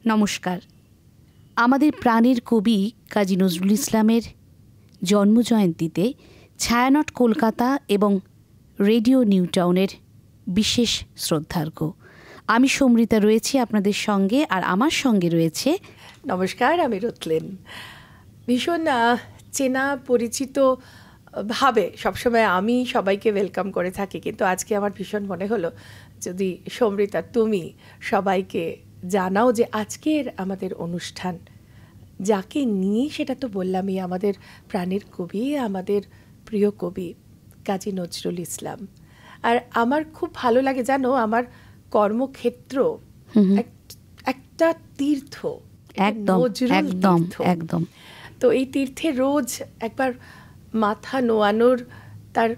নমস্কার। আমাদের প্রাণের কবি কাজী নজরুল ইসলামের জন্মজয়ন্তীতে ছায়ানট কলকাতা এবং রেডিও নিউ টাউনের বিশেষ শ্রদ্ধার্ঘ্য আমি সমৃতা রয়েছি আপনাদের সঙ্গে, আর আমার সঙ্গে রয়েছে নমস্কার, আমি রতলেন। ভীষণ চেনা পরিচিত ভাবে সবসময় আমি সবাইকে ওয়েলকাম করে থাকি, কিন্তু আজকে আমার ভীষণ মনে হলো যদি সমৃতা তুমি সবাইকে জানাও যে আজকের আমাদের অনুষ্ঠান যাকে নিয়ে, সেটা তো বললামই, আমাদের প্রাণের কবি, আমাদের প্রিয় কবি কাজী নজরুল ইসলাম। আর আমার খুব ভালো লাগে জানো, আমার কর্মক্ষেত্র একটা তীর্থ, একদম একদম একদম। তো এই তীর্থে রোজ একবার মাথা নোয়ানোর, তার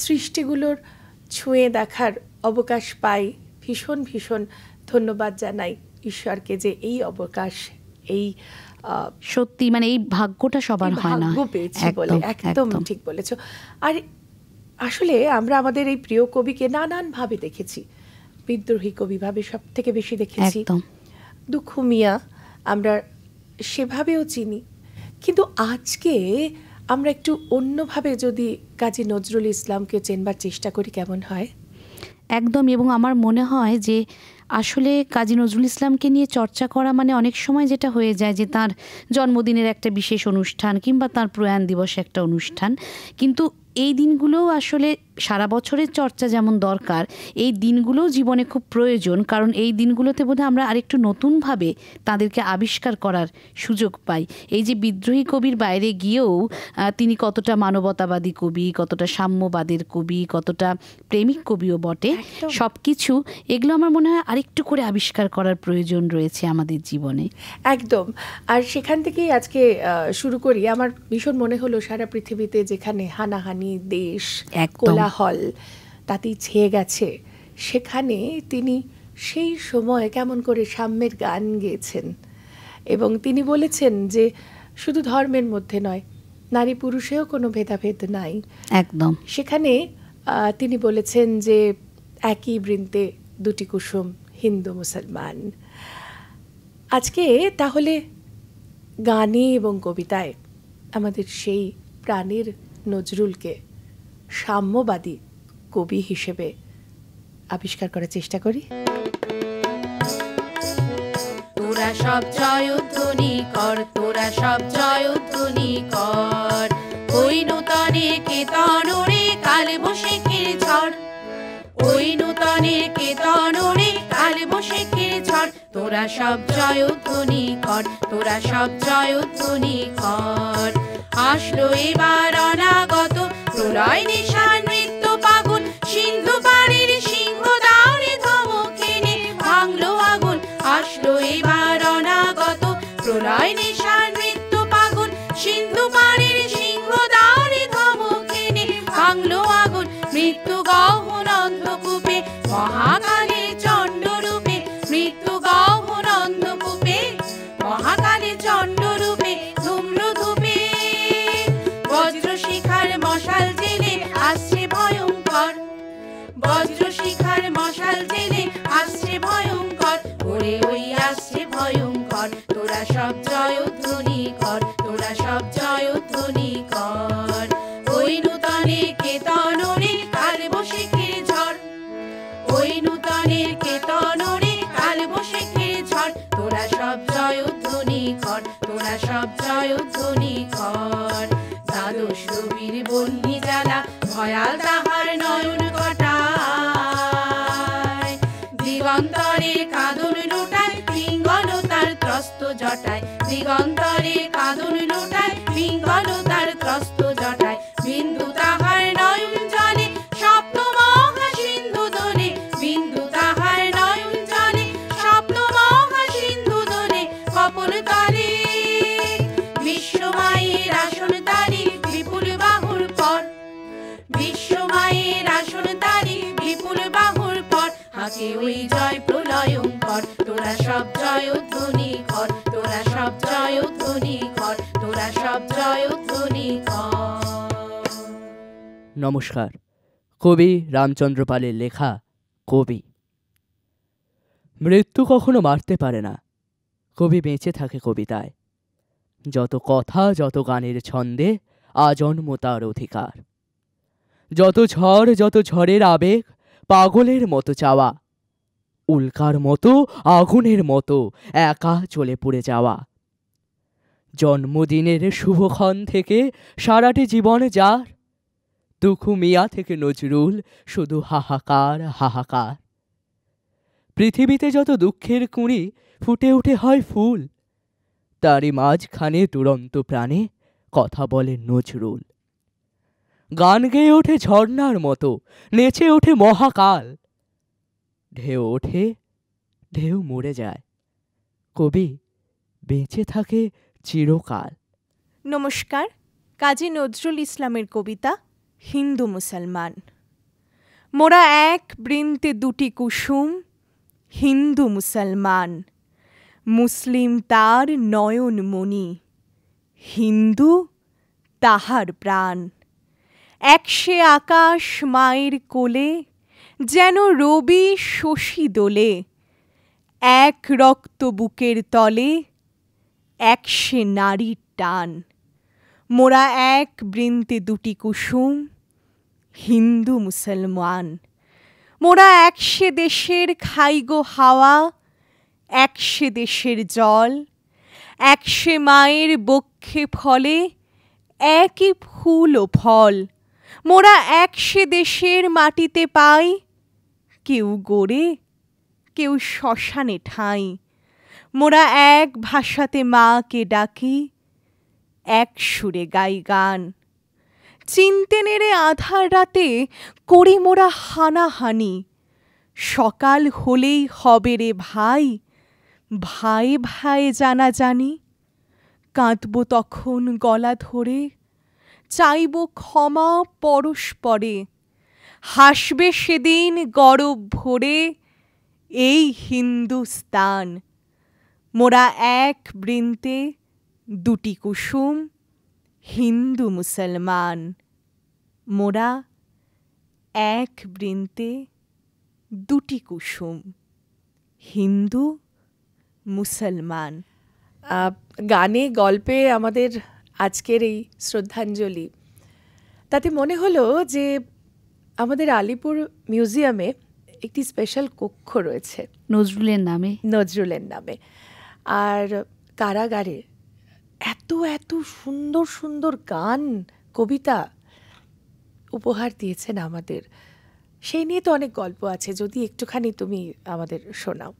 সৃষ্টিগুলোর ছুঁয়ে দেখার অবকাশ পাই। ভীষণ ভীষণ ধন্যবাদ জানাই ঈশ্বরকে যে এই অবকাশ, এই সত্যি মানে এই ভাগ্যটা সবার হয় না, ভাগ্য পেয়েছি বলে। একদম ঠিক বলেছ। আর আসলে আমরা আমাদের এই প্রিয় কবিকে নানানভাবে দেখেছি। বিদ্রোহী কবি ভাবে সব থেকে বেশি দেখেছি, দুঃখু মিয়া আমরা সেভাবেও চিনি। কিন্তু আজকে আমরা একটু অন্যভাবে যদি কাজী নজরুল ইসলামকে চেনবার চেষ্টা করি, কেমন হয়? একদম। এবং আমার মনে হয় যে আসলে কাজী নজরুল ইসলামকে নিয়ে চর্চা করা মানে অনেক সময় যেটা হয়ে যায় যে তার জন্মদিনের একটা বিশেষ অনুষ্ঠান কিংবা তার প্রয়াণ দিবসে একটা অনুষ্ঠান, কিন্তু এই দিনগুলোও আসলে সারা বছরের চর্চা যেমন দরকার, এই দিনগুলোও জীবনে খুব প্রয়োজন। কারণ এই দিনগুলোতে বোধহয় আমরা আরেকটু নতুনভাবে তাদেরকে আবিষ্কার করার সুযোগ পাই। এই যে বিদ্রোহী কবির বাইরে গিয়েও তিনি কতটা মানবতাবাদী কবি, কতটা সাম্যবাদের কবি, কতটা প্রেমিক কবিও বটে। সব কিছু এগুলো আমার মনে হয় আরেকটু করে আবিষ্কার করার প্রয়োজন রয়েছে আমাদের জীবনে। একদম। আর সেখান থেকেই আজকে শুরু করি। আমার ভীষণ মনে হলো সারা পৃথিবীতে যেখানে হানাহানি, দেশ কোলাহল তাতেই ছেয়ে গেছে, সেখানে তিনি সেই সময় কেমন করে সাম্যের গান গেয়েছেন। এবং তিনি বলেছেন যে শুধু ধর্মের মধ্যে নয়, নারী পুরুষেও কোনো ভেদাভেদ নাই। একদম। সেখানে তিনি বলেছেন যে একই বৃন্তে দুটি কুসুম, হিন্দু মুসলমান। আজকে তাহলে গানে এবং কবিতায় আমাদের সেই প্রাণের নজরুলকে সাম্যবাদী কবি হিসেবে আবিষ্কার করার চেষ্টা করি। তোরা সব জয়ধ্বনি কর, তোরা সব জয়ধ্বনি কর, ওই নূতনের কেতনরে কাল বৈশাখের ঝড়, ওই নূতনের কেতনরে কাল বৈশাখের ঝড়, তোরা সব জয়ধ্বনি কর, তোরা সব জয়ধ্বনি কর। আসলো এবার অনাগত প্রলয় নিশান নৃত্য পাগল, সিন্ধু পাড়ের সিংহ দাউরে ধমকেনে ভাঙলো আগুন। আসলো এবার অনাগত প্রলয় নিশান নৃত্য পাগল, সিন্ধু পাড়ের সিংহ দাউরে ধমকেনে ভাঙলো আগুন। মৃত্যু গহন অন্ধকূপে মহাকালে চণ্ডরূপে, মৃত্যু গহন অন্ধকূপে মহাকালে চণ্ডরূপে ধূম্র ধূপে, বজ্রশিখার মশাল জেলে আসছে ভয়ঙ্কর, বজ্রশিখার মশাল জেলে আসছে ভয়ঙ্কর, ওরে ওই আসছে ভয়ঙ্কর। তোরা সব জয়ধ্বনি কর, তোরা সব জয়ধ্বনি কর, ওই নূতনের কেতনরে কাল বৈশাখের ঝড়, ওই নূতনের কেতনরে কাল বৈশাখের ঝড়, তোরা সব জয়ধ্বনি কর, তোরা সব জয়ধ্বনি কর। দ্বাদশ রবির বহ্নি জ্বালা ভয়াল তাহার নয়ন কটায়, দিগন্তরে কাঁদন লোটায় পিঙ্গল তার ত্রস্ত জটায়, দিগন্তরে কাঁদন লোটায় পিঙ্গল তার ত্রস্ত জটায়। বিন্দু তাহার নয়ন জলে স্বপ্ন মহা সিন্ধু দোলে, বিন্দু তাহার নয়ন জলে স্বপ্ন মহা সিন্ধু দোলে। কপল তলে বিশ্বমায়ের আসন তারি বিপুল বাহুর পর, বিশ্বমায়ের আসন তারি বিপুল বাহুর পর, হাকে ওই জয় প্রলয়ঙ্কর। তোরা সব জয়ধ্বনি কর, তোরা সব জয়ধ্বনি কর, তোরা সব জয়ধ্বনি কর। নমস্কার। কবি রামচন্দ্র পালের লেখা কবি। মৃত্যু কখনো মারতে পারে না, কবি বেঁচে থাকে কবিতায়। যত কথা, যত গানের ছন্দে আজন্ম তার অধিকার। যত ঝড়, যত ঝড়ের আবেগ, পাগলের মতো চাওয়া, উল্কার মতো, আগুনের মতো একা চলে পড়ে যাওয়া। জন্মদিনের শুভক্ষণ থেকে সারাটি জীবন যার, দুখু মিয়া থেকে নজরুল শুধু হাহাকার হাহাকার। পৃথিবীতে যত দুঃখের কুঁড়ি ফুটে উঠে হয় ফুল, তারই মাঝখানে দুরন্ত প্রাণে কথা বলে নজরুল। গান গেয়ে ওঠে ঝর্ণার মতো, নেচে ওঠে মহাকাল। ঢেউ ওঠে, ঢেউ মরে যায়, কবি বেঁচে থাকে চিরকাল। নমস্কার, কাজী নজরুল ইসলামের কবিতা হিন্দু মুসলমান। মোরা এক বৃন্তে দুটি কুসুম, হিন্দু মুসলমান। মুসলিম তার নয়ন মণি, হিন্দু তাহার প্রাণ। একসে আকাশ মায়ের কোলে, যেন রবি শশী দোলে। এক রক্ত বুকের তলে, একসে নারীর টান। মোরা এক বৃন্তে দুটি কুসুম, হিন্দু মুসলমান। মোরা একসে দেশের খাইগো হাওয়া, একসে দেশের জল। একসে মায়ের বক্ষে ফলে, একই ফুল ও ফল। মোরা একসে দেশের মাটিতে পাই, কেউ গড়ে, কেউ শ্মশানে ঠাঁই। মোরা এক ভাষাতে মাকে ডাকি, এক সুরে গাই গান। চিনতে নেড়ে আধার রাতে করি মোরা হানাহানি। সকাল হলেই হবে রে ভাই, ভাই ভাই জানা জানি। কাঁদব তখন গলা ধরে, চাইব ক্ষমা পরস্পরে। হাসবে সেদিন গরব ভরে এই হিন্দুস্তান। মোরা এক বৃন্তে দুটি কুসুম, হিন্দু মুসলমান। মোরা এক বৃন্তে দুটি কুসুম, হিন্দু মুসলমান। গানে গল্পে আমাদের আজকের এই শ্রদ্ধাঞ্জলি, তাতে মনে হলো যে আমাদের আলিপুর মিউজিয়ামে একটি স্পেশাল কক্ষ রয়েছে নজরুলের নামে। নজরুলের নামে। আর কারাগারে এত এত সুন্দর সুন্দর গান, কবিতা উপহার দিয়েছেন আমাদের, সেই নিয়ে তো অনেক গল্প আছে, যদি একটুখানি তুমি আমাদের শোনাও।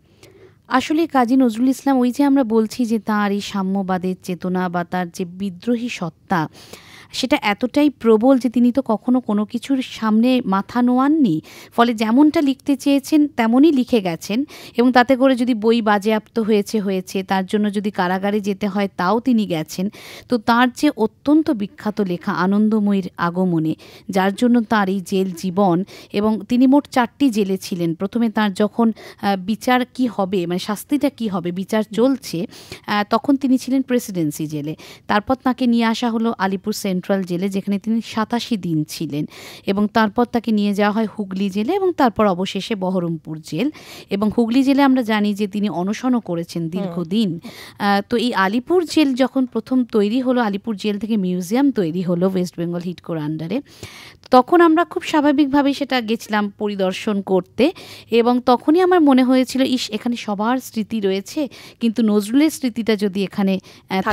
আসলে কাজী নজরুল ইসলাম, ওই যে আমরা বলছি যে তার এই সাম্যবাদের চেতনা বা তার যে বিদ্রোহী সত্তা, সেটা এতটাই প্রবল যে তিনি তো কখনো কোনো কিছুর সামনে মাথা নোয়াননি। ফলে যেমনটা লিখতে চেয়েছেন তেমনই লিখে গেছেন, এবং তাতে করে যদি বই বাজেয়াপ্ত হয়েছে, তার জন্য যদি কারাগারে যেতে হয় তাও তিনি গেছেন। তো তার যে অত্যন্ত বিখ্যাত লেখা আনন্দময়ীর আগমনে, যার জন্য তার এই জেল জীবন, এবং তিনি মোট 4টি জেলে ছিলেন। প্রথমে তার যখন বিচার কি হবে, মানে শাস্তিটা কি হবে, বিচার চলছে, তখন তিনি ছিলেন প্রেসিডেন্সি জেলে। তারপর তাকে নিয়ে আসা হলো আলিপুর সেন্ট্রাল জেলে, যেখানে তিনি 87 দিন ছিলেন, এবং তারপর তাকে নিয়ে যাওয়া হয় হুগলি জেলে, এবং তারপর অবশেষে বহরমপুর জেল। এবং হুগলি জেলে আমরা জানি যে তিনি অনশনও করেছেন দীর্ঘদিন। তো এই আলিপুর জেল যখন প্রথম তৈরি হলো, আলিপুর জেল থেকে মিউজিয়াম তৈরি হলো ওয়েস্ট বেঙ্গল হিডকোর আন্ডারে, তখন আমরা খুব স্বাভাবিকভাবে সেটা গেছিলাম পরিদর্শন করতে, এবং তখনই আমার মনে হয়েছিল, এখানে সবার স্মৃতি রয়েছে, কিন্তু নজরুলের স্মৃতিটা যদি এখানে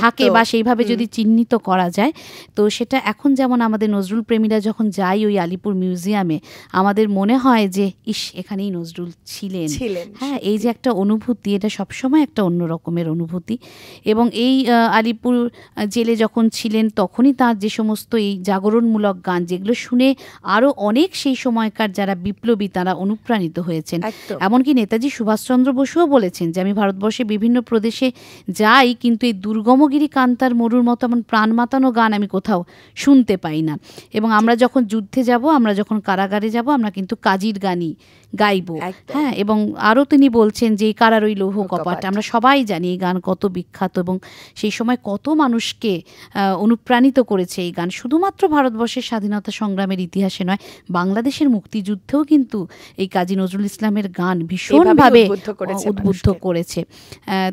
থাকে বা সেইভাবে যদি চিহ্নিত করা যায়, তো সেটা এখন যেমন আমাদের নজরুল প্রেমীরা যখন যাই ওই আলিপুর মিউজিয়ামে, আমাদের মনে হয় যে এখানেই নজরুল ছিলেন। হ্যাঁ, এই যে একটা অনুভূতি, এটা সবসময় একটা অন্য রকমের অনুভূতি। এবং এই আলিপুর জেলে যখন ছিলেন, তখনই তার যে সমস্ত এই জাগরণমূলক গান, যেগুলো শুনে আরও অনেক সেই সময়কার যারা বিপ্লবী তারা অনুপ্রাণিত হয়েছেন। এমনকি নেতাজি সুভাষচন্দ্র বসুও বলেছেন যে আমি ভারতবর্ষে বিভিন্ন প্রদেশে যাই, কিন্তু এই দুর্গমগিরি কান্তার মরুর মতো এমন প্রাণ মাতানো গান আমি কোথাও শুনতে পাই না। এবং আমরা যখন যুদ্ধে যাব, আমরা যখন কারাগারে যাব, আমরা কিন্তু কাজীর গানই গাইবো। একদম। হ্যাঁ, এবং আরও তিনি বলছেন যে এই কারার ওই লৌহ কপাট। কপাট, আমরা সবাই জানি এই গান কত বিখ্যাত এবং সেই সময় কত মানুষকে অনুপ্রাণিত করেছে এই গান। শুধুমাত্র ভারতবর্ষের স্বাধীনতা সংগ্রামের ইতিহাসে নয়, বাংলাদেশের মুক্তিযুদ্ধেও কিন্তু এই কাজী নজরুল ইসলামের গান ভীষণভাবে উদ্বুদ্ধ করেছে।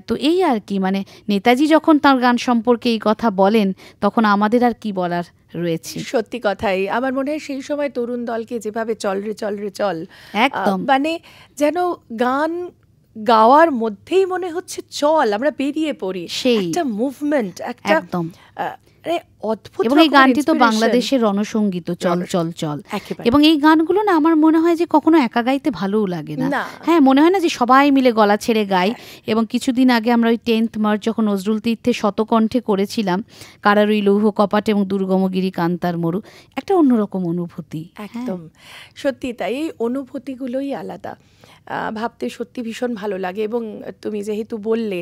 তো এই আর কি, মানে নেতাজি যখন তার গান সম্পর্কে এই কথা বলেন, তখন আমাদের আর কি বলার রয়েছে। সত্যি কথাই, আমার মনে হয় সেই সময় তরুণ দলকে যেভাবে চল রে চল রে চল, একদম মানে যেন গান গাওয়ার মধ্যেই মনে হচ্ছে চল আমরা বেরিয়ে পড়ি, সেই একটা মুভমেন্ট, একটা একদম। অদ্ভুত। এবং এই গানটি তো বাংলাদেশের রণসঙ্গীত, চল চল চল। একেবারে। এবং এই গানগুলো না আমার মনে হয় যে কখনো একা গাইতে ভালোও লাগে না। না। হ্যাঁ, মনে হয় না যে সবাই মিলে গলা ছেড়ে গাই। এবং কিছুদিন আগে আমরা ওই 10th মার্চ যখন নজরুল তীর্থে শতকণ্ঠে করেছিলাম কারার ওই লৌহ কপাট এবং দুর্গমগিরি কান্তার মরু, একটা অন্যরকম অনুভূতি। একদম সত্যি তাই, এই অনুভূতিগুলোই আলাদা। ভাবতে সত্যি ভীষণ ভালো লাগে। এবং তুমি যেহেতু বললে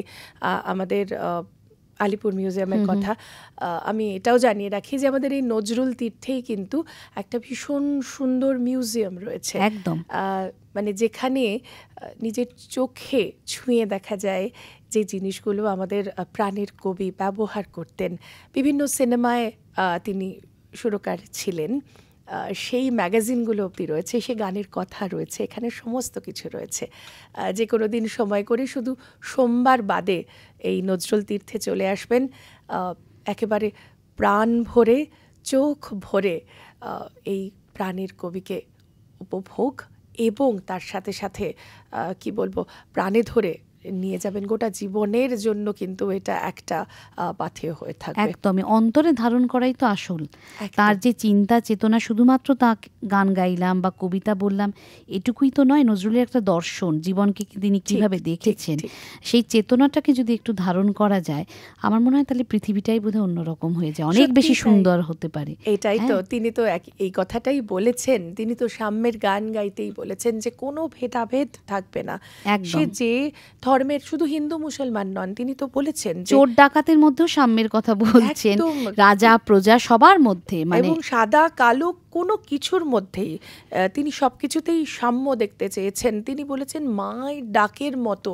আমাদের আলিপুর মিউজিয়ামের কথা, আমি এটাও জানিয়ে রাখি যে আমাদের এই নজরুল তীর্থেই কিন্তু একটা ভীষণ সুন্দর মিউজিয়াম রয়েছে। একদম। মানে যেখানে নিজের চোখে ছুঁয়ে দেখা যায় যে জিনিসগুলো আমাদের প্রাণের কবি ব্যবহার করতেন। বিভিন্ন সিনেমায় তিনি সুরকার ছিলেন, সেই ম্যাগাজিনগুলো অবধি রয়েছে, সে গানের কথা রয়েছে, এখানে সমস্ত কিছু রয়েছে। যে কোনো দিন সময় করে শুধু সোমবার বাদে এই নজরুল তীর্থে চলে আসবেন, একেবারে প্রাণ ভরে চোখ ভরে এই প্রাণের কবিকে উপভোগ, এবং তার সাথে সাথে কি বলবো, প্রাণে ধরে নিয়ে যাবেন গোটা জীবনের জন্য। কিন্তু এটা একটা পাথেয় হয়ে থাকবে। একদমই অন্তরে ধারণ করাই তো আসল। তার যে চিন্তা চেতনা, শুধুমাত্র তা গান গাইলাম বা কবিতা বললাম এটুকুই তো নয়, নজরুলের একটা দর্শন, জীবনকে তিনি কিভাবে দেখেছেন, সেই চেতনাটাকে যদি একটু ধারণ করা যায়, আমার মনে হয় তাহলে পৃথিবীটাই বোধহয় অন্যরকম হয়ে যায়, অনেক বেশি সুন্দর হতে পারে। এটাই তো, তিনি তো এই কথাটাই বলেছেন, তিনি তো সাম্যের গান গাইতেই বলেছেন যে কোনো ভেদাভেদ থাকবে না। সে যে ধর্মের, শুধু হিন্দু মুসলমান নন, তিনি তো বলেছেন চোর ডাকাতের মধ্যেও সাম্যের কথা বলছেন, রাজা প্রজা সবার মধ্যে, মানে এবং সাদা কালো কোনো কিছুর মধ্যেই তিনি সবকিছুতেই সাম্য দেখতে চেয়েছেন। তিনি বলেছেন মায়ের ডাকের মতো,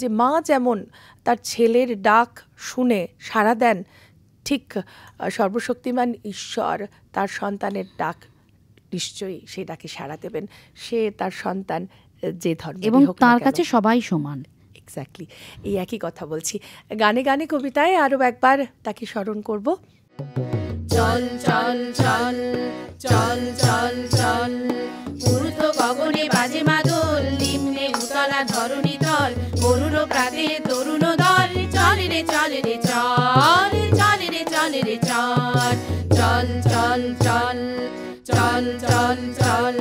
যে মা যেমন তার ছেলের ডাক শুনে সাড়া দেন, ঠিক সর্বশক্তিমান ঈশ্বর তার সন্তানের ডাক নিশ্চয়ই সেই ডাকে সাড়া দেবেন, সে তার সন্তান যে ধর্ম, এবং তার কাছে সবাই সমান। এক্স্যাক্টলি, এই একই কথা বলছি। গানে গানে কবিতায় আরও একবার তাকে স্মরণ করব। চল চল চল চল চল চল, ঊর্ধ্ব গগনে বাজে মাদল, নিম্নে উতলা ধরণী তল, অরুণ প্রাতে তরুণ দল, চল রে চল রে চল, চল রে চল রে চল, চল চল চল চল চল চল,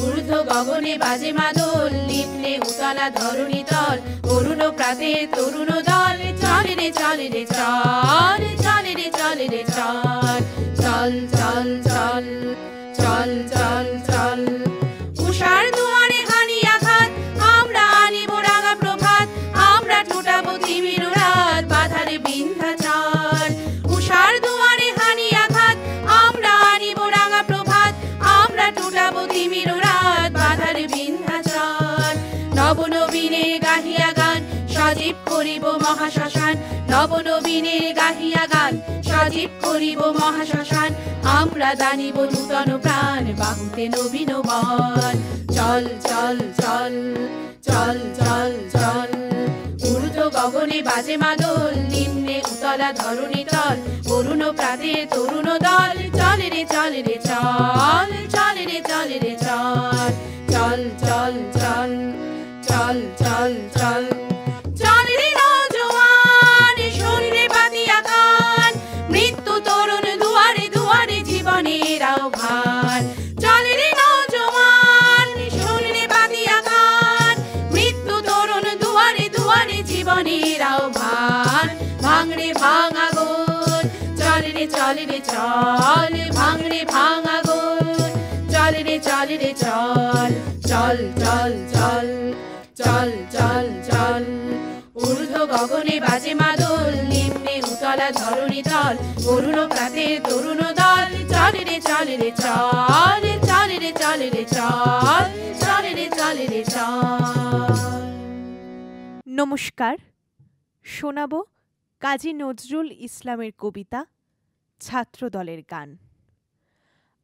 ঊর্ধ্ব গগনে বাজে মাদল, নিম্নে উতলা ধরণী তল, অরুণ প্রাতে তরুণ দল, চল রে চল রে চল, চল রে চল রে চল, চল চল চল চল চল চল, উষার দুয়ারে হানি আঘাত, আমরা আনিব রাঙা প্রভাত, আমরা ঠোঁটাবো তিমির রাত, বাধারে বিন্ধ্যাচল, উষার দুয়ারে হানি আঘাত, আমরা আনিব রাঙা প্রভাত, আমরা ঠোঁটাবো তিমির রাত, বাধারে বিন্ধ্যাচল, নবনবীনের গাহিয়া গান, সজীব করিব মহাশ্মশান, নবনবীনের গাহিয়া গান, সজীব করিব মহাশ্মশান, আমরা দানিব নূতন প্রাণ, বাহুতে নবীন বল, চল চল চল চল চল চল, ঊর্ধ্ব গগনে বাজে মাদল, নিম্নে উতলা ধরণী তল, অরুণ প্রাতে তরুণ দল, চল রে চল রে চল, চল রে চল রে চল, চল চল চল চল চল চল, চল রে নওজোয়ান শরীরে পাতিয়া কান, মৃত্যু তরুণ দুয়ারে দুয়ারে জীবনের আহ্বান, চল রে নওজোয়ান শরীরে পাতিয়া কান, মৃত্যু তরুণ দুয়ারে দুয়ারে জীবনের আহ্বান, ভাঙড়ে ভাঙা গোল, চল রে চল, ভাঙড়ে ভাঙা গোল, চল রে চল, চল চল চল চল চল চল, ঊর্ধ্ব গগনে বাজে মাদল, নিম্নে উতলা গোটা ধরণী তল অরুণ প্রাতের তরুণ দল চল রে চল রে চল চল রে চল রে চল চল রে চল রে চল। নমস্কার, শোনাব কাজী নজরুল ইসলামের কবিতা ছাত্রদলের গান।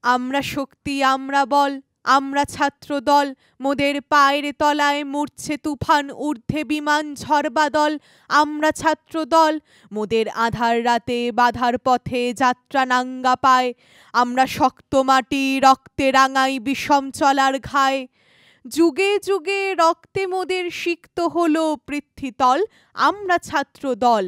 আমরা শক্তি, আমরা বল, আমরা ছাত্র দল, মোদের পায়ের তলায় মরছে তুফান, ঊর্ধ্বে বিমান ঝড় বাদল। আমরা ছাত্র দল, মোদের আধার রাতে বাধার পথে যাত্রা নাঙ্গা পায়। আমরা শক্ত মাটি, রক্তে রাঙাই বিষম চলার ঘায়। যুগে যুগে রক্তে মোদের সিক্ত হলো পৃথ্বীতল। আমরা ছাত্র দল,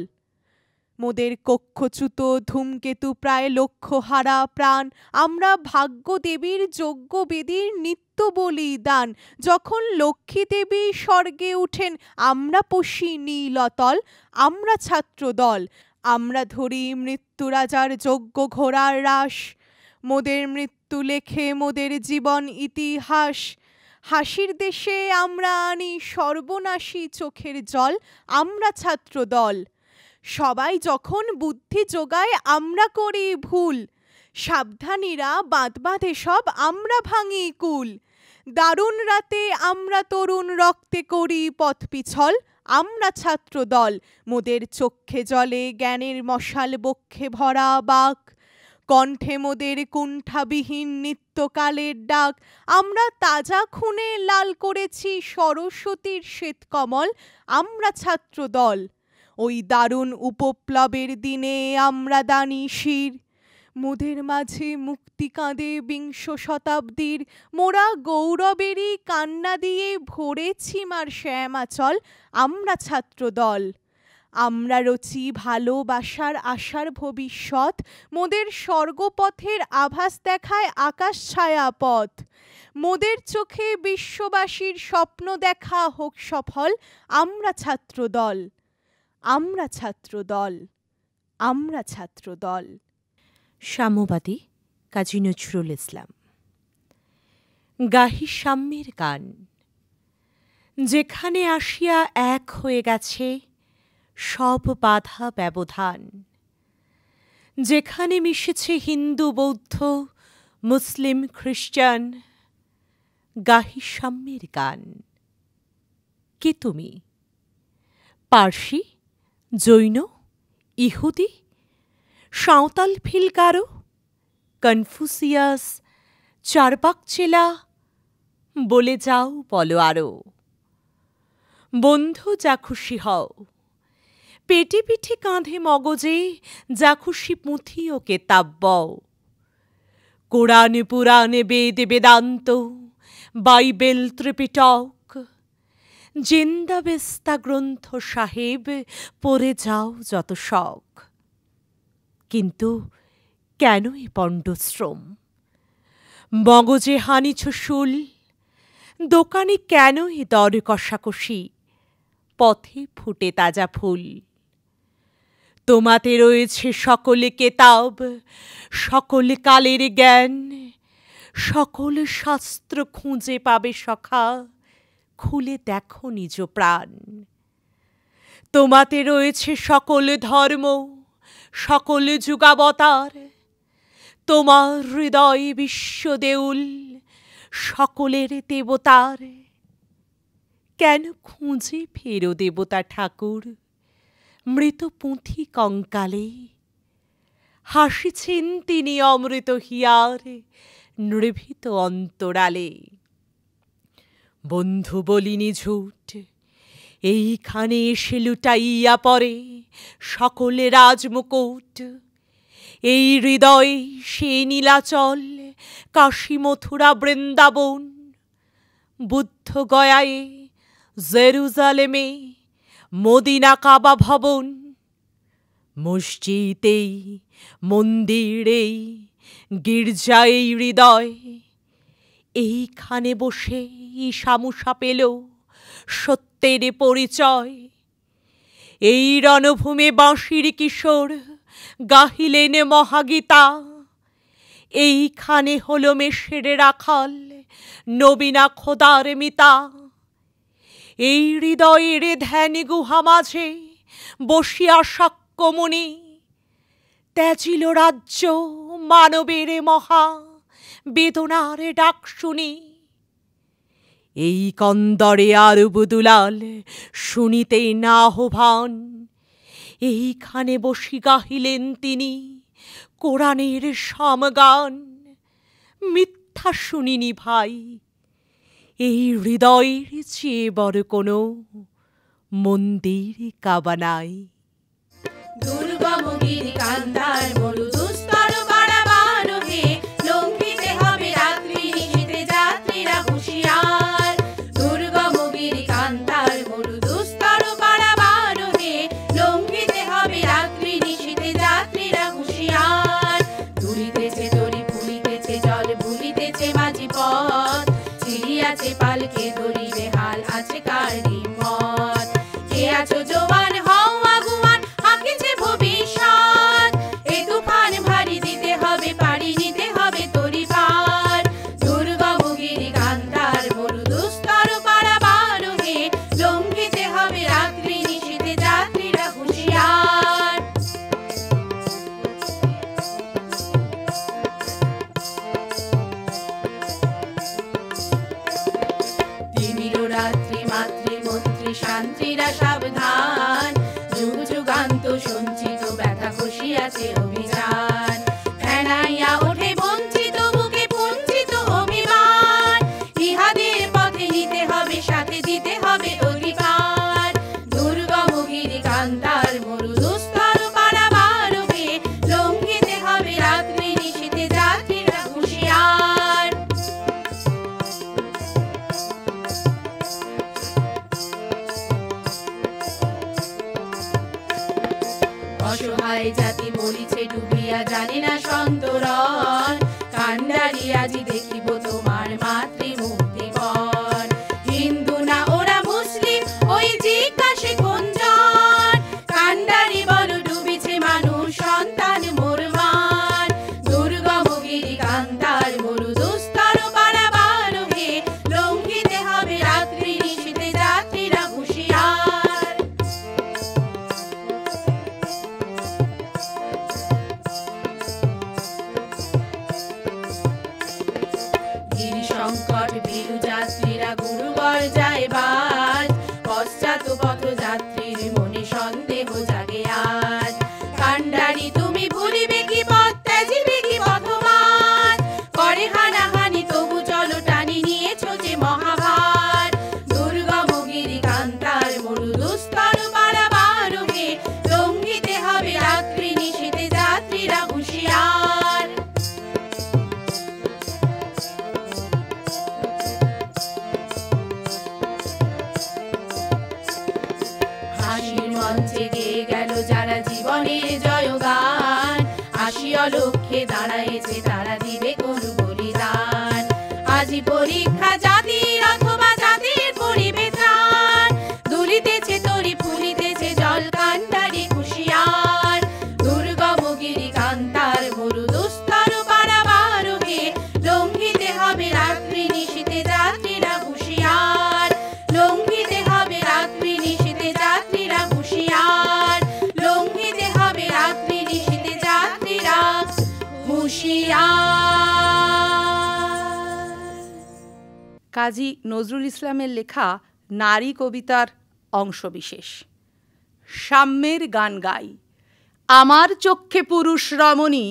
মোদের কক্ষচ্যুত ধূমকেতু প্রায় লক্ষ হারা প্রাণ। আমরা ভাগ্য দেবীর যজ্ঞ বেদীর নিত্য বলিদান। যখন লক্ষ্মী দেবী স্বর্গে উঠেন আমরা পশি নীলতল। আমরা ছাত্র দল, আমরা ধরি মৃত্যু রাজার যজ্ঞ ঘোড়ার রাস। মোদের মৃত্যু লেখে মোদের জীবন ইতিহাস। হাসির দেশে আমরা আনি সর্বনাশী চোখের জল। আমরা ছাত্র দল, সবাই যখন বুদ্ধি যোগায় আমরা করি ভুল। সাবধানীরা বাঁধ বাঁধে সব, আমরা ভাঙি কুল। দারুণ রাতে আমরা তরুণ রক্তে করি পথ পিছল। আমরা ছাত্র দল, মোদের চক্ষে জলে জ্ঞানের মশাল বক্ষে ভরা বাক। কণ্ঠে মোদের কুণ্ঠাবিহীন নিত্যকালের ডাক। আমরা তাজা খুনে লাল করেছি সরস্বতীর শ্বেতকমল। আমরা ছাত্র দল, ওই দারুণ উপপ্লবের দিনে আমরা দানি শির। মোদের মাঝে মুক্তি কাঁদে বিংশ শতাব্দীর। মোরা গৌরবেরই কান্না দিয়ে ভরেছি মার শ্যামাচল। আমরা ছাত্র দল, আমরা রচি ভালোবাসার আশার ভবিষ্যৎ। মোদের স্বর্গপথের আভাস দেখায় আকাশ ছায়া পথ। মোদের চোখে বিশ্ববাসীর স্বপ্ন দেখা হোক সফল। আমরা ছাত্র দল, আমরা ছাত্র দল, আমরা ছাত্র দল। সাম্যবাদী কাজী নজরুল ইসলাম। গাহি সাম্যের গান, যেখানে আসিয়া এক হয়ে গেছে সব বাধা ব্যবধান। যেখানে মিশেছে হিন্দু বৌদ্ধ মুসলিম খ্রিস্টান। গাহি সাম্যের গান। কে তুমি? পার্সি, জৈন, ইহুদি, সাঁওতাল ফিলকারো, কনফুসিয়াস, চারবাক চেলা, বলে যাও বলো আরো। বন্ধু যা খুশি হও, পেটে পিঠে কাঁধে মগজে যা খুশি পুঁথি ও কেতাব। কোরআন পুরাণ বেদ বেদান্ত বাইবেল ত্রিপিটক, জিন্দাবেস্তা গ্রন্থ সাহেব পড়ে যাও যত শখ। কিন্তু কেন এ পণ্ডশ্রম? মগজে হানিছ শুল, দোকানে কেন এ দর কষাকষি? পথে ফুটে তাজা ফুল। তোমাতে রয়েছে সকলে কেতাব, সকল কালের জ্ঞান। সকল শাস্ত্র খুঁজে পাবে সখা, খুলে দেখো নিজ প্রাণ। তোমাতে রয়েছে সকল ধর্ম, সকল যুগাবতার। তোমার হৃদয় বিশ্বদেউল, সকলের দেবতার। কেন খুঁজে ফেরো দেবতা ঠাকুর মৃত পুঁথি কঙ্কালে? হাসিছেন তিনি অমৃত হিয়ার নিভৃত অন্তরালে। বন্ধু বলিনি ঝুট, এইখানে এসে লুটাইয়া পড়ে সকলে রাজমুকুট। এই হৃদয়ে সে নীলাচল, কাশী মথুরা বৃন্দাবন। বুদ্ধ গয়ায়ে, জেরুজালেমে, মদিনা কাবা ভবন। মসজিদেই, মন্দিরেই, গির্জায় হৃদয়। এইখানে বসে ঈশামুষা পেল সত্যের পরিচয়। এই রণভূমে বাঁশির কিশোর গাহিলেন মহাগীতা। এইখানে হল মেষের রাখাল নবীনা খোদার মিতা। এই হৃদয়ের ধ্যান গুহা মাঝে বসিয়া সাক্ষ্যমণি ত্যাজিল রাজ্য মানবের মহা বেদনার ডাক শুনি। এই কন্দরে আর বুদুলাল শুনিতে না আহ্বান, এইখানে বসি গাহিলেন তিনি কোরআনের সমগান। মিথ্যা শুনিনি ভাই, এই হৃদয়ের চেয়ে বড় কোনো মন্দির কাবা নাই। দুর্গম গিরি কান্তার মরু দুস্তর পারাবার হে, লঙ্ঘিতে হবে রাত্রি নিশীথে যাত্রীরা হুঁশিয়ার। দুর্গম গিরি কান্তার মরু দুস্তর পারাবার হে, লঙ্ঘিতে হবে রাত্রি নিশীথে যাত্রীরা হুঁশিয়ার। দুলিতেছে দড়ি ফুলিতেছে জল ভুলিতেছে মাঝি পথ, চিড়িয়াছে পালকে ধরিবে হাল আছে কার হিম্মত। কে আছো জোয়ান হও আগুয়ান, আঁকিছে ভবিষ্যৎ। এ তুফান ভারী দিতে হবে পাড়ি নিতে হবে তরি পার। দুর্গম গিরি কান্তার মরু দুস্তর পারাবার হে, লঙ্ঘিতে হবে রাত্রি নিশীথে যাত্রীরা হুঁশিয়ার। তিমির রাত্রি মাতৃমন্ত্রী শান্তিরা সাবধান, যুগ যুগান্ত সঞ্চিত ব্যথা খসিয়াছে অভিযান। ফেনাইয়া ওঠে বঞ্চিত বুকে পুঞ্চিত অভিমান, ইহাদের পথে নিতে হবে সাথে দিতে হবে অধিকার। দুর্গম গিরি কান্তার মরু দুস্তর পারাবার হে, লঙ্ঘিতে হবে রাত্রি নিশীথে যাত্রীরা হুঁশিয়ার। অসহায় জাতি মরিছে ডুবিয়া জানে না সন্তরণ, কান্ডারি আজি দেখিব তোমার মাতৃমুক্তিপণ। হিন্দু না ওরা মুসলিম ওই জিজ্ঞাসে কোনজন, কান্ডারি বল ডুবিছে মানুষ সন্তান মোরমান। দুর্গম গিরি কান্তার মরু দুস্তর পারাবার হে, লঙ্ঘিতে হবে রাত্রি নিশীথে যাত্রীরা হুঁশিয়ার। গিরি সংকট বীরু যাত্রীরা গুরুবর যায় বাজ, পশ্চাৎ পথ যাত্রীর মনে সন্দেহ জাগে আজ। কান্ডারি তুমি ভুলিবে কি পথ ত্যাজিবে কি পথমান, করে হানাহানি তবু চলো টানি নিয়েছ যে মহাভার। দুর্গম গিরি কান্তার মরু দুস্তর পারাবার হে, লঙ্ঘিতে হবে রাত্রি নিশীথে যাত্রীরা হুঁশিয়ার। হাসির মঞ্চে গেয়ে গেল যারা জীবনের জয়গান, আসিয়া লক্ষ্যে দাঁড়াইছে তারা দিবে কোন বলিদান। আজি পরীক্ষা জাতির অথবা জাতির পরিবে ত্রাণ, দুলিতেছে তরি ফুলিতেছে জল কান্ডারি হুঁশিয়ার। দুর্গম গিরি কান্তার মরু দুস্তর পারাবার হে, লঙ্ঘিতে হবে রাত্রি নিশীথে যাত্রীরা হুঁশিয়ার। লঙ্ঘিতে হবে রাত্রি নিশীথে যাত্রীরা হুঁশিয়ার। লঙ্ঘিতে হবে রাত্রি নিশীথে যাত্রীরা হুঁশিয়ার। কাজী নজরুল ইসলামের লেখা নারী কবিতার অংশবিশেষ। সাম্যের গান গাই, আমার চক্ষে পুরুষ রমণী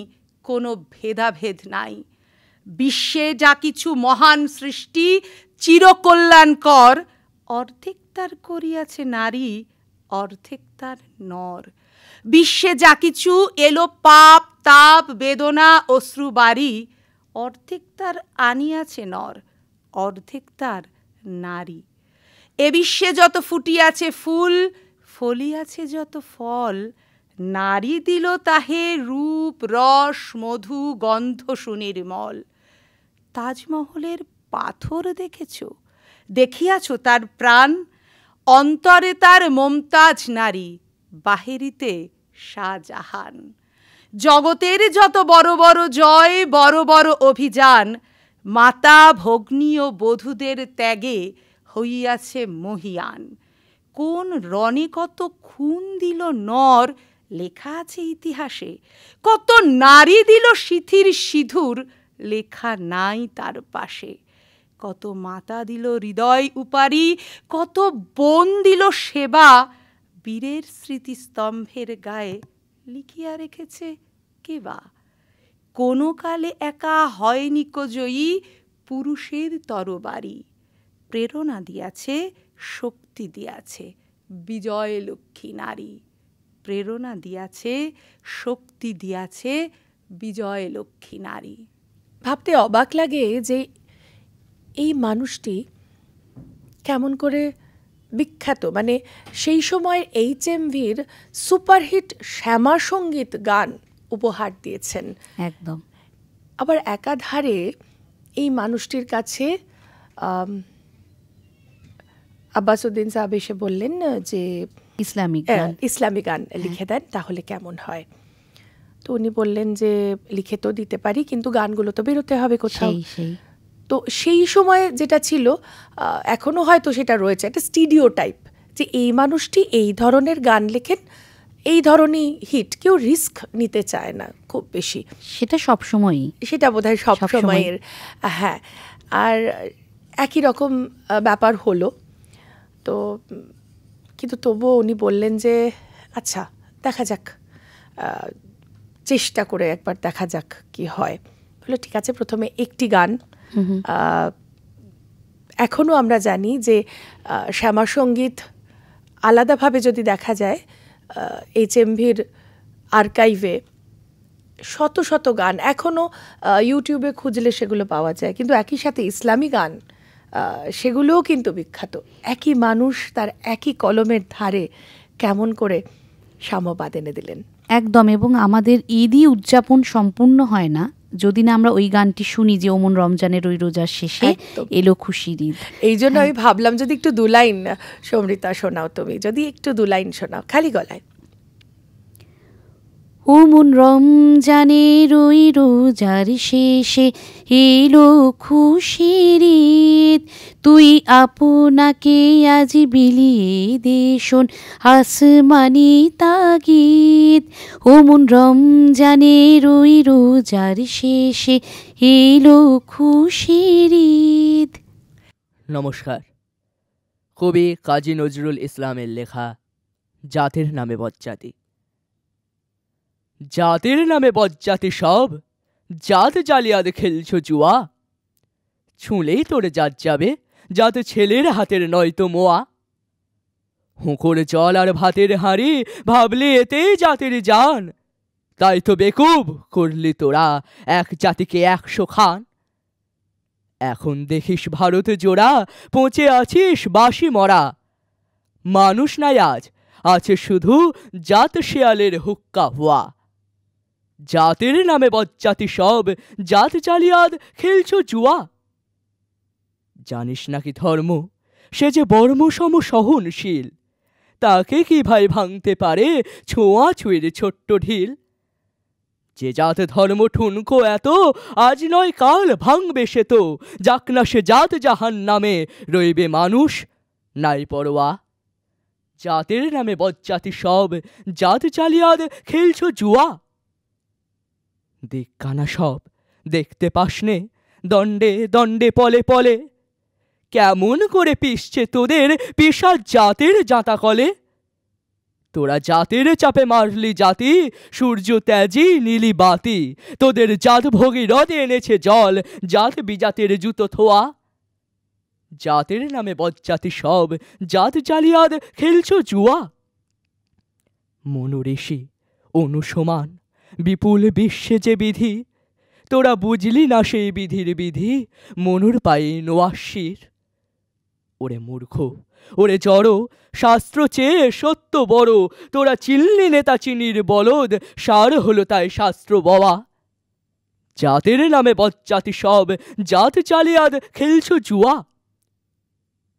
কোনো ভেদাভেদ নাই। বিশ্বে যা কিছু মহান সৃষ্টি চিরকল্যাণকর, অর্ধেক তার করিয়াছে নারী অর্ধেক তার নর। বিশ্বে যা কিছু এলো পাপ তাপ বেদনা অশ্রু বাড়ি, অর্ধেক তার আনিয়াছে নর অর্ধেক তার নারী। এ বিশ্বে যত ফুটিয়াছে ফুল ফলিয়াছে যত ফল, নারী দিল তাহে রূপ রস মধু গন্ধ সুনির্মল। তাজমহলের পাথর দেখেছ, দেখিয়াছ তার প্রাণ, অন্তরে তার মমতাজ নারী বাহিরিতে শাহজাহান। জগতের যত বড় বড় জয় বড় বড় অভিযান, মাতা ভগ্নী ও বধূদের ত্যাগে হইয়াছে মহিয়ান। কোন রণে কত খুন দিল নর, লেখা আছে ইতিহাসে, কত নারী দিল সিথির সিঁদুর, লেখা নাই তার পাশে। কত মাতা দিল হৃদয় উপারি, কত বোন দিল সেবা, বীরের স্মৃতিস্তম্ভের গায়ে লিখিয়া রেখেছে কেবা। কোনো কালে একা হয়নি কো জয়ী, পুরুষের তরবারি, প্রেরণা দিয়াছে, শক্তি দিয়াছে বিজয় লক্ষ্মী নারী। প্রেরণা দিয়াছে, শক্তি দিয়াছে বিজয় লক্ষ্মী নারী। ভাবতে অবাক লাগে যে এই মানুষটি কেমন করে বিখ্যাত, মানে সেই সময় HMVর সুপারহিট শ্যামা সঙ্গীত গান উপহার দিয়েছেন। একদম। আবার একাধারে এই মানুষটির কাছে আব্বাসউদ্দিন সাহেব এসে বললেন যে ইসলামিক গান লিখে দেন, তাহলে কেমন হয়। তো উনি বললেন যে লিখে তো দিতে পারি, কিন্তু গানগুলো তো বেরোতে হবে কোথাও। তো সেই সময় যেটা ছিল, এখনো হয়তো সেটা রয়েছে, একটা স্টুডিও টাইপ, যে এই মানুষটি এই ধরনের গান লেখেন, এই ধরনের হিট, কেউ রিস্ক নিতে চায় না খুব বেশি। সেটা সবসময়ই, সেটা বোধহয় সব সময়ের। হ্যাঁ, আর একই রকম ব্যাপার হলো। তো কিন্তু তবুও উনি বললেন যে আচ্ছা দেখা যাক, চেষ্টা করে একবার দেখা যাক কি হয়। বললো ঠিক আছে, প্রথমে একটি গান। এখনও আমরা জানি যে শ্যামা সঙ্গীত আলাদাভাবে যদি দেখা যায়, HMVর আর্কাইভে শত শত গান এখনও ইউটিউবে খুঁজলে সেগুলো পাওয়া যায়, কিন্তু একই সাথে ইসলামী গান সেগুলোও কিন্তু বিখ্যাত। একই মানুষ তার একই কলমের ধারে কেমন করে সাম্যবাদ এনে দিলেন। একদম। এবং আমাদের ঈদই উদযাপন সম্পূর্ণ হয় না যদি না আমরা ওই গানটি শুনি, যে ওমন রমজানের ওই রোজার শেষে এলো খুশির ঈদ। এই জন্য আমি ভাবলাম যদি একটু 2 লাইন সমৃতা শোনাও, তুমি যদি একটু 2 লাইন শোনাও খালি গলায়। ওমন রমজানের ওই রোজার শেষে এলো খুশির ঈদ, তুই আপনাকে আজ বিলিয়ে দে শোন আসমানি তাগিদ। ওমন রমজানের ওই রোজার শেষে এলো খুশির ঈদ। নমস্কার। কবি কাজী নজরুল ইসলামের লেখা জাতের নামে বজ্জাতি। জাতের নামে বজ্জাতি সব, জাত জালিয়াত খেলছো জুয়া, ছুঁলেই তোর জাত যাবে, জাত ছেলের হাতের নয়তো মোয়া। হুঁকোর জল আর ভাতের হাঁড়ি, ভাবলি এতেই জাতির জান, তাই তো বেকুব করলি তোরা এক জাতিকে 100 খান। এখন দেখিস ভারত জোড়া, পচে আছিস বাসি মরা, মানুষ নাই আজ, আছে শুধু জাত শেয়ালের হুক্কা হুয়া। জাতের নামে বজ্জাতি সব, জাত জালিয়াত খেলছো জুয়া। জানিস নাকি ধর্ম সে যে বর্মসম সহনশীল, তাকে কি ভাই ভাঙতে পারে ছোঁয়া ছুঁয়ের ছোট্ট ঢিল। যে জাত ধর্ম ঠুনকো এত, আজ নয় কাল ভাঙবে সে তো, যাক না সে জাত জাহান নামে, রইবে মানুষ নাই পরোয়া। জাতের নামে বজ্জাতি সব, জাত জালিয়াত খেলছো জুয়া। দিক্কানা সব দেখতে পাসনে, দণ্ডে দণ্ডে পলে পলে, কেমন করে পিষছে তোদের পিশাচ জাতের জাঁতা কলে। তোরা জাতের চাপে মারলি জাতি, সূর্য ত্যাজি নীলি বাতি, তোদের জাত ভগীরথে এনেছে জল, জাত বিজাতের জুতো থোয়া। জাতের নামে বজ্জাতি সব, জাত জালিয়াত খেলছো জুয়া। মনুঋষি অনুসমান বিপুল বিশ্বে যে বিধি, তোরা বুঝলি না সেই বিধির বিধি, মনুর পায়ে নোয়াশির। ওরে মূর্খ, ওরে জড়, শাস্ত্র চেয়ে সত্য বড়, তোরা চিনলি নেতা চিনির বলদ, সার হলো তাই শাস্ত্র বওয়া। জাতের নামে বজ্জাতি সব, জাত জালিয়াত খেলছো জুয়া।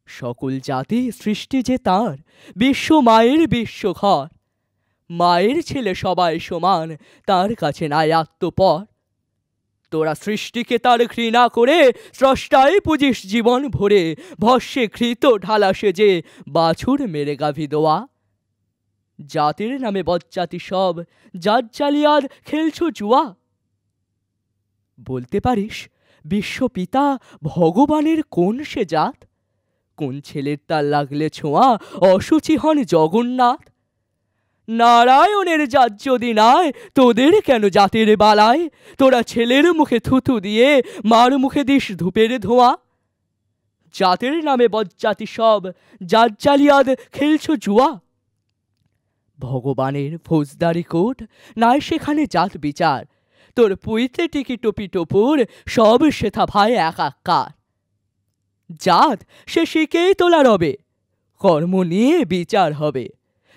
সকল জাতি সৃষ্টি যে তার, বিশ্ব মায়ের বিশ্বঘর, মায়ের ছেলে সবাই সমান, তার কাছে নাই আত্মপর। তোরা সৃষ্টিকে তার ঘৃণা করে, স্রষ্টায় পুজিস জীবন ভরে, ভস্যে ঘৃত ঢালা সেজে বাছুর মেরে গাভী দোয়া। জাতের নামে বজ্জাতি সব জাত জালিয়াদ খেলছো জুয়া। বলতে পারিস বিশ্বপিতা ভগবানের কোন সে জাত? কোন ছেলের তার লাগলে ছোঁয়া অসুচি হন জগন্নাথ? নারায়ণের জাত যদি নাই তোদের কেন জাতের বালায়? তোরা ছেলের মুখে থুথু দিয়ে মার মুখে দিস ধূপের ধোঁয়া। জাতের নামে বজ্জাতি সব জাত জালিয়াদ খেলছো জুয়া। ভগবানের ফৌজদারি কোর্ট নাই সেখানে জাত বিচার। তোর পুইতে টিকি টপি টপুর সব সেথা ভাই একাকার। জাত সে শিখেই তোলা রবে, কর্ম নিয়ে বিচার হবে।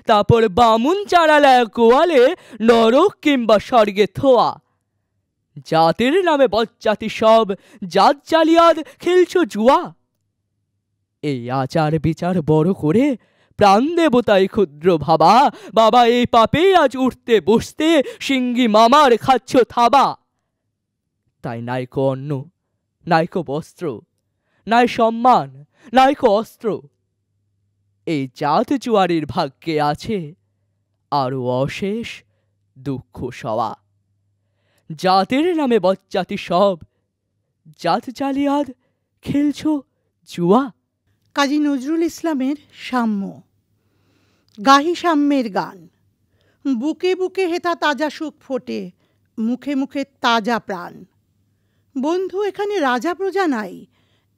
তারপর বামুন চারালায় গোয়ালে নরক কিংবা স্বর্গে থোয়া। জাতের নামে বজ্জাতি সব জাত জালিয়াদ খেলছো জুয়া। এই আচার বিচার বড় করে প্রাণ দেবতাই ক্ষুদ্র ভাবা। বাবা এই পাপেই আজ উঠতে বসতে সিঙ্গি মামার খাচ্ছ থাবা। তাই নাইকো অন্ন, নাইকো বস্ত্র, নাই সম্মান, নাইকো অস্ত্র। এই জাত জুয়ারির ভাগ্যে আছে আরো অশেষ দুঃখ সওয়া। জাতের নামে বজ্জাতি সব জাত জালিয়াদ খেলছো জুয়া। কাজী নজরুল ইসলামের সাম্য। গাহি সাম্যের গান। বুকে বুকে হেথা তাজা সুখ ফোটে, মুখে মুখে তাজা প্রাণ। বন্ধু এখানে রাজা প্রজা নাই,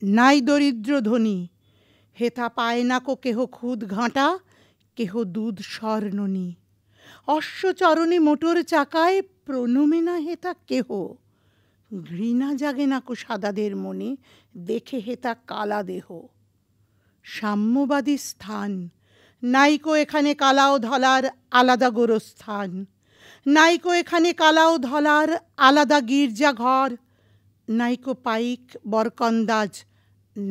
নাই দরিদ্র ধনী। হেথা পায় না কো কেহ খুদ ঘাঁটা, কেহ দুধ স্বর্ণনী। অশ্বচরণে মোটর চাকায় প্রণমে না হেথা কেহ। ঘৃণা জাগে না কো সাদাদের মনে, দেখে হেথা কালা দেহ। সাম্যবাদী স্থান নাইকো এখানে কালা ও ধলার আলাদা গোরস্থান। নাইকো এখানে কালা ও ধলার আলাদা গির্জা ঘর। নাইকো পাইক বরকন্দাজ,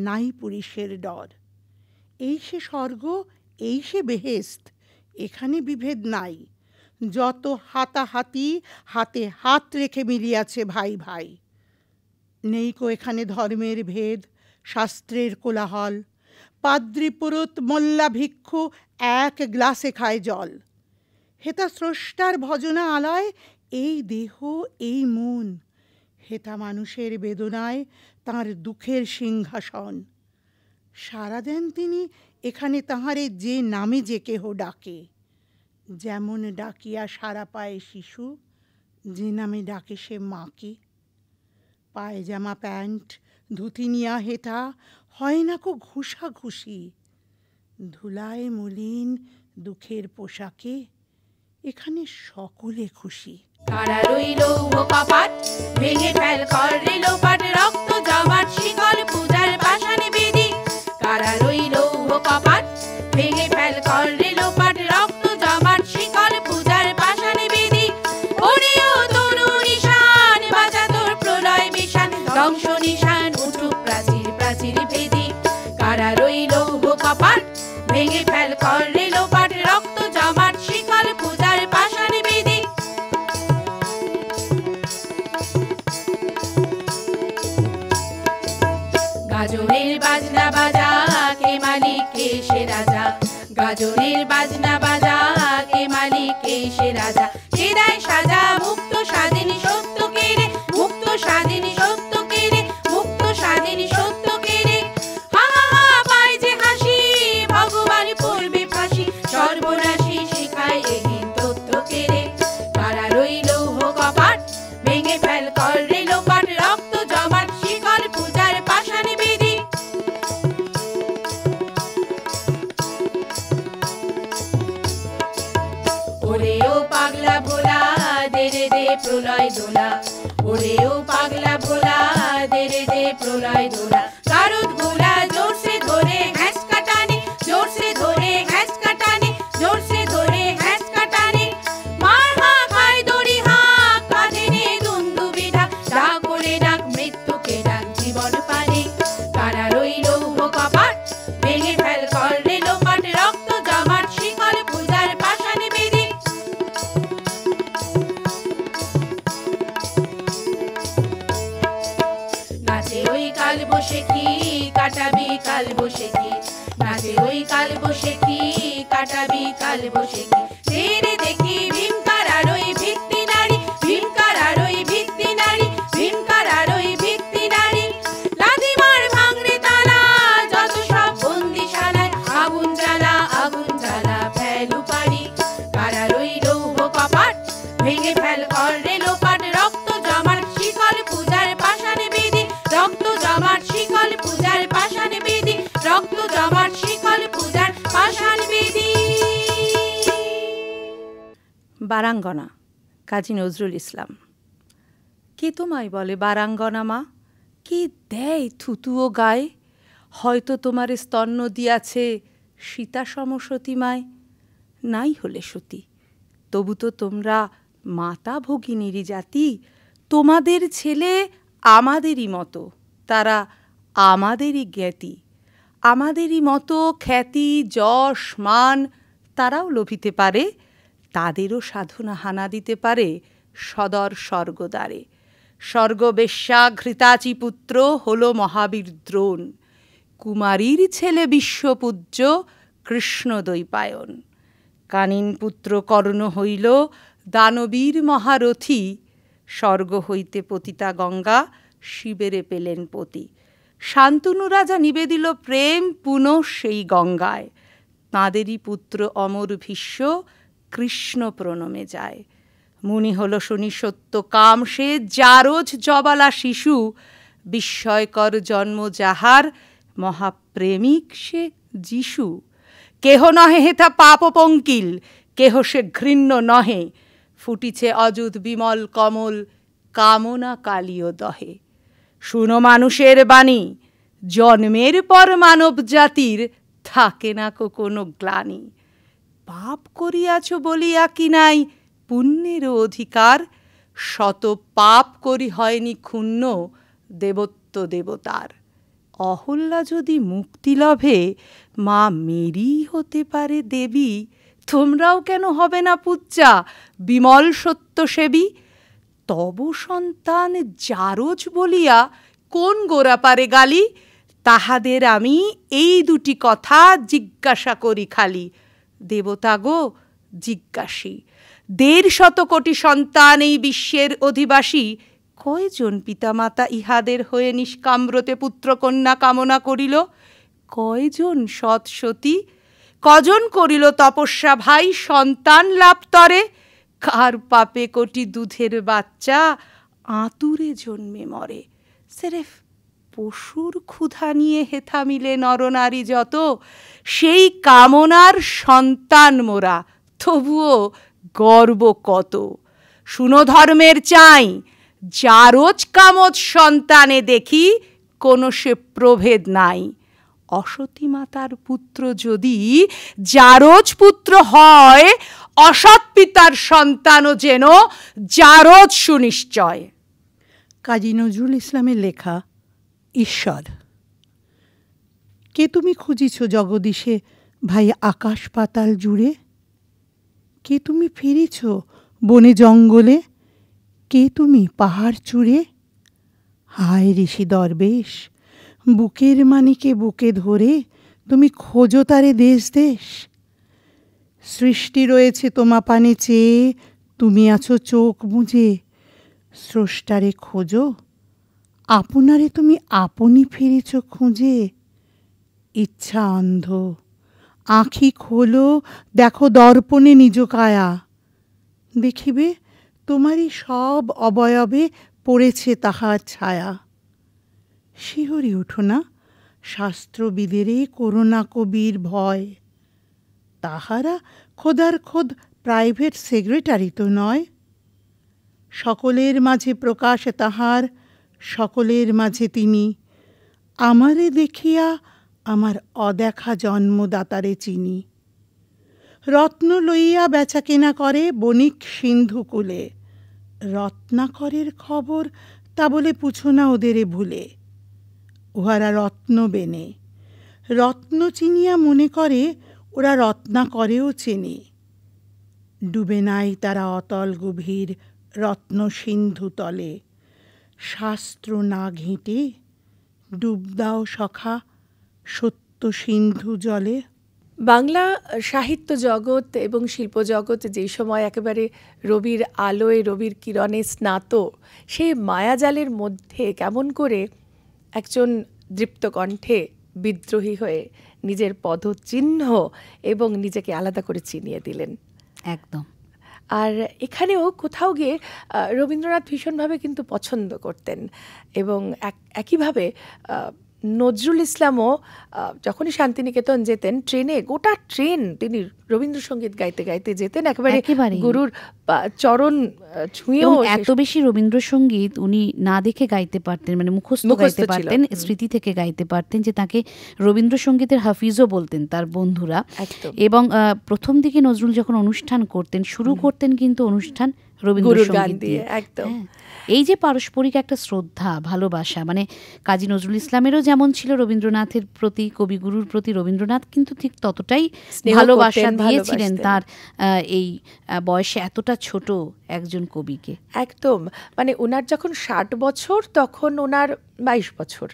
নাই পুলিশের ডর। এই সে স্বর্গ, এই সে বেহেস্ত, এখানে বিভেদ নাই। যত হাতাহাতি হাতে হাত রেখে মিলিয়াছে ভাই ভাই। নেইকো এখানে ধর্মের ভেদ, শাস্ত্রের কোলাহল। পাদ্রী পুরুত মোল্লা ভিক্ষু এক গ্লাসে খায় জল। হেতা স্রষ্টার ভজনা আলয়, এই দেহ এই মন। হেতা মানুষের বেদনায় তাঁর দুঃখের সিংহাসন। সারা দেন তিনি এখানে তাহারে যে নামে যে কেহ ডাকে। যেমন ডাকিয়া সারা পায় শিশু, যে নামে ডাকে সে মাকে। পায়জামা প্যান্ট ধুতি নিয়া হেথা হয় না কো ঘুষাঘুষি। ধুলায় মলিন দুঃখের পোশাকে এখানে সকলে খুশি। কারা রইল কপাট, ভেঙে ফেল কর রেলোপাট, রক্ত জমাট শিকল পূজার পাষাণে বেদি। কারা রইল কপাট, ভেঙে ফেল কর রেলোপাট, রক্ত জমাট শিকল পূজার পাষাণে বেদি। ওরেও তরু নিশান, বাজা তোর প্রলয় বিশান, ধ্বংস নিশান উঠুক প্রাচীর প্রাচীর ভেদি। কারা রইল কপাট, ভেঙে ফেল কর রেলোপাট, রক্ত জমাট শিকল পূজার পাষাণে বেদি। গাজনের বাজনা বাজা, কে মালিক কে সে রাজা। গাজনের বাজনা বাজা, কে মালিক কে সে রাজা। কে দেয় সাজা মুক্ত স্বাধীন সত্য কে রে, মুক্ত স্বাধীন সত্য কে রে, মুক্ত স্বাধীন সত্য কে রে। হা হা হা পায় যে হাসি, ভগবান পড়বে ফাঁসি, সর্বনাশী শিখায় এহীন তথ্য কে রে। কারা রইল কপাট, ভেঙে ফেল কর রেলোপাট, রক্ত জমাট শিকল পূজার পাষাণে বেদি। ওরেও পাগলা ভোলা, দে রে দে প্রলয় দোলা। ওরেও পাগলা ভোলা, দে রে দে প্রলয় দোলা। কারুদ গোলা জোর সে ধরে হ্যাঁস কাটানে, জোর সে ধরে হ্যাঁস কাটানে, জোর সে ধরে হ্যাঁস কাটানে। মার হা খায় দড়ি হা, কাঁধে নে দুন্দুবি ঢাক, ডাক করে ডাক মৃত্যুকে ডাক জীবন পানে। কারা রইল কপাট, ভেঙে ফেল কর রেলোপাট, রক্ত জমাট শিকল পূজার পাষাণে বেদি। নাচে ওই কাল বসে কি কাটাবি কাল বসে কি, নাচে ওই কাল বসে কি কাটাবি কাল বসে কি। বারাঙ্গনা, কাজী নজরুল ইসলাম। কে তোমায় বলে বারাঙ্গনা মা, কে দেয় থুতুও গায়ে, হয়তো তোমার স্তন্য দিয়াছে সীতা সমসতীমায়। নাই হলে সতী, তবু তো তোমরা মাতা ভগিনীরই জাতি, তোমাদের ছেলে আমাদেরই মতো, তারা আমাদেরই জ্ঞাতি, আমাদেরই মতো খ্যাতি যশ মান তারাও লোভিতে পারে, তাদেরও সাধনা হানা দিতে পারে সদর স্বর্গদ্বারে। স্বর্গবেশ্যা ঘৃতাচি পুত্র হল মহাবীর দ্রোণ, কুমারীর ছেলে বিশ্বপূজ্য কৃষ্ণ দ্বৈপায়ন। কানিন পুত্র কর্ণ হইল দানবীর মহারথী, স্বর্গ হইতে পতিতা গঙ্গা শিবেরে পেলেন পতি। শান্তনু রাজা নিবেদিল প্রেম পুনঃ সেই গঙ্গায়, তাঁদেরই পুত্র অমর ভীষ্ম কৃষ্ণ প্রণমে যায়। মুনি হল শনি সত্য কাম সে, জারজ জবালা শিশু, বিস্ময়কর জন্ম যাহার মহাপ্রেমিক সে যিশু। কেহ নহে হেথা পাপ পঙ্কিল, কেহ সে ঘৃণ্য নহে, ফুটিছে অযুত বিমল কমল কামনা কালীয় দহে। শুনো মানুষের বাণী, জন্মের পর মানব জাতির থাকে না কোনো গ্লানি। পাপ করিয়াছ বলিয়া কি নাই পুণ্যেরও অধিকার, শত পাপ করি হয়নি ক্ষুণ্ণ দেবত্ব দেবতার। অহল্যা যদি মুক্তি লভে মা মেরি হতে পারে দেবী, তোমরাও কেন হবে না পূজ্যা বিমল সত্যসেবী। তব সন্তান জারজ বলিয়া কোন গোরা পারে গালি, তাহাদের আমি এই দুটি কথা জিজ্ঞাসা করি খালি। দেবতা গো জিজ্ঞাসী, ১৫০ কোটি সন্তান এই বিশ্বের অধিবাসী, কয়জন পিতামাতা ইহাদের হয়ে নিষ্কাম্রতে পুত্রকন্যা কামনা করিল? কয়জন সৎসতী, কজন করিল তপস্যা ভাই সন্তান লাভ তরে? কার পাপে কোটি দুধের বাচ্চা আঁতুরে জন্মে মরে? সেরেফ পশুর ক্ষুধা নিয়ে হেথা মিলে নরনারী যত, সেই কামনার সন্তান মোরা, তবুও গর্ব কত। শুনো ধর্মের চাই, জারজ কামজ সন্তানে দেখি কোনো সে প্রভেদ নাই। অসতী মাতার পুত্র যদি জারজ পুত্র হয়, অসৎ পিতার সন্তানও যেন জারজ সুনিশ্চয়। কাজী নজরুল ইসলামের লেখা ঈশ্বর। কে তুমি খুঁজিছ জগদীশে ভাই আকাশ পাতাল জুড়ে? কে তুমি ফিরিছ বনে জঙ্গলে? কে তুমি পাহাড় চূড়ে? হায় ঋষি দরবেশ, বুকের মানিকে বুকে ধরে তুমি খোঁজো তারে দেশ দেশ। সৃষ্টি রয়েছে তোমা পানে চেয়ে, তুমি আছো চোখ বুজে। স্রষ্টারে খোঁজো, আপনারে তুমি আপনি ফিরেছ খুঁজে। ইচ্ছা অন্ধ, আঁখি খোলো, দেখো দর্পণে নিজ কায়া। দেখিবে তোমারই সব অবয়বে পড়েছে তাহার ছায়া। শিহরি উঠো না, শাস্ত্রবিদেরে করোনা কবির ভয়। তাহারা খোদার খোদ প্রাইভেট সেক্রেটারি তো নয়। সকলের মাঝে প্রকাশ তাহার, সকলের মাঝে তিনি। আমারে দেখিয়া আমার অদেখা জন্মদাতারে চিনি। রত্ন লইয়া বেচা কেনা করে বণিক সিন্ধু কূলে। রত্নাকরের খবর তা বলে পুছো না ওদেরে ভুলে। উহারা রত্ন বেনে, রত্ন চিনিয়া মনে করে ওরা রত্নাকরেও চেনে। ডুবে নাই তারা অতল গভীর রত্ন সিন্ধু তলে। শাস্ত্র না ঘেঁটে ডুব দাও সখা সত্য সিন্ধু জলে। বাংলা সাহিত্য জগৎ এবং শিল্প জগৎ যেই সময় একেবারে রবির আলোয় রবির কিরণে স্নাত, সেই মায়াজালের মধ্যে কেমন করে একজন দৃপ্ত কণ্ঠে বিদ্রোহী হয়ে নিজের পদচিহ্ন এবং নিজেকে আলাদা করে চিনিয়ে দিলেন। একদম। আর এখানেও কোথাও গিয়ে রবীন্দ্রনাথ ভীষণভাবে কিন্তু পছন্দ করতেন এবং একইভাবে নজরুল ইসলামও যখনই শান্তিনিকেতন যেতেন, ট্রেনে গোটা ট্রেন তিনি রবীন্দ্রসঙ্গীত গাইতে গাইতে যেতেন, একেবারে একেবারেই। গুরুর চরণ ছুঁয়েও এবং এত বেশি রবীন্দ্রসঙ্গীত উনি না দেখে গাইতে পারতেন, মানে মুখস্থ মুখস্থ গাইতে ছিল। পারতেন, স্মৃতি থেকে গাইতে পারতেন, যে তাকে রবীন্দ্রসঙ্গীতের হাফিজও বলতেন তার বন্ধুরা। একদম। এবং প্রথম দিকে নজরুল যখন অনুষ্ঠান করতেন, শুরু করতেন কিন্তু অনুষ্ঠান গুরুর গান রবীন্দ্রসঙ্গীত দিয়ে, দিয়ে। একদম। হ্যাঁ। এই যে পারস্পরিক একটা শ্রদ্ধা, ভালোবাসা, মানে কাজী নজরুল ইসলামেরও যেমন ছিল রবীন্দ্রনাথের প্রতি, কবিগুরুর প্রতি, রবীন্দ্রনাথ কিন্তু ঠিক ততটাই স্নেহ ভালোবাসা করতেন, দিয়েছিলেন ভালোবাসতেন। তার এই বয়সে এতটা ছোট একজন কবিকে। একদম, মানে ওনার যখন 60 বছর তখন ওনার 22 বছর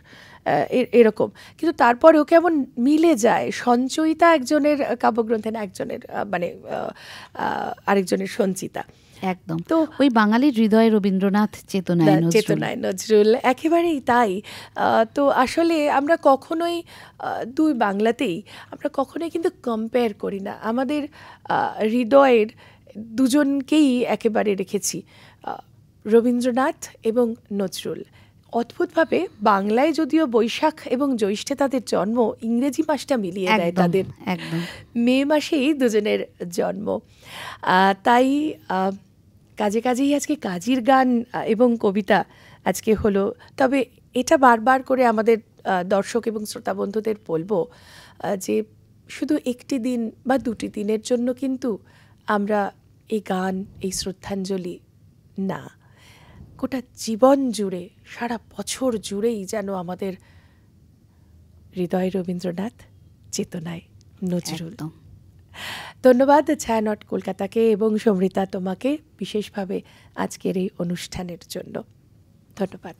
এরকম, কিন্তু তারপরেও কেমন মিলে যায়। সঞ্চয়িতা একজনের কাব্যগ্রন্থে না একজনের মানে আরেকজনের সঞ্চিতা। একদম। তো তো ওই বাঙালির হৃদয়ে রবীন্দ্রনাথ, চেতনায় নজরুল। চেতনায় নজরুল, একেবারেই তাই। তো আসলে আমরা কখনোই দুই বাংলাতেই আমরা কখনোই কিন্তু কম্পেয়ার করি না। আমাদের হৃদয়ের দুজনকেই একেবারে রেখেছি, রবীন্দ্রনাথ এবং নজরুল। অদ্ভুতভাবে বাংলায় যদিও বৈশাখ এবং জ্যৈষ্ঠে তাদের জন্ম, ইংরেজি মাসটা মিলিয়ে দেয় একদম, তাদের, একদম। মে মাসেই দুজনের জন্ম। তাই কাজেই আজকে কাজীর গান এবং কবিতা আজকে হলো। তবে এটা বারবার করে আমাদের দর্শক এবং শ্রোতা বন্ধুদের বলবো যে শুধু একটি দিন বা দুটি দিনের জন্য কিন্তু আমরা এই গান, এই শ্রদ্ধাঞ্জলি না, গোটা জীবন জুড়ে, সারা বছর জুড়েই যেন আমাদের হৃদয়ে রবীন্দ্রনাথ, চেতনায় নজরুল। একদম। ধন্যবাদ ছায়ানট কলকাতাকে এবং সমৃতা তোমাকে বিশেষভাবে আজকের এই অনুষ্ঠানের জন্য। ধন্যবাদ।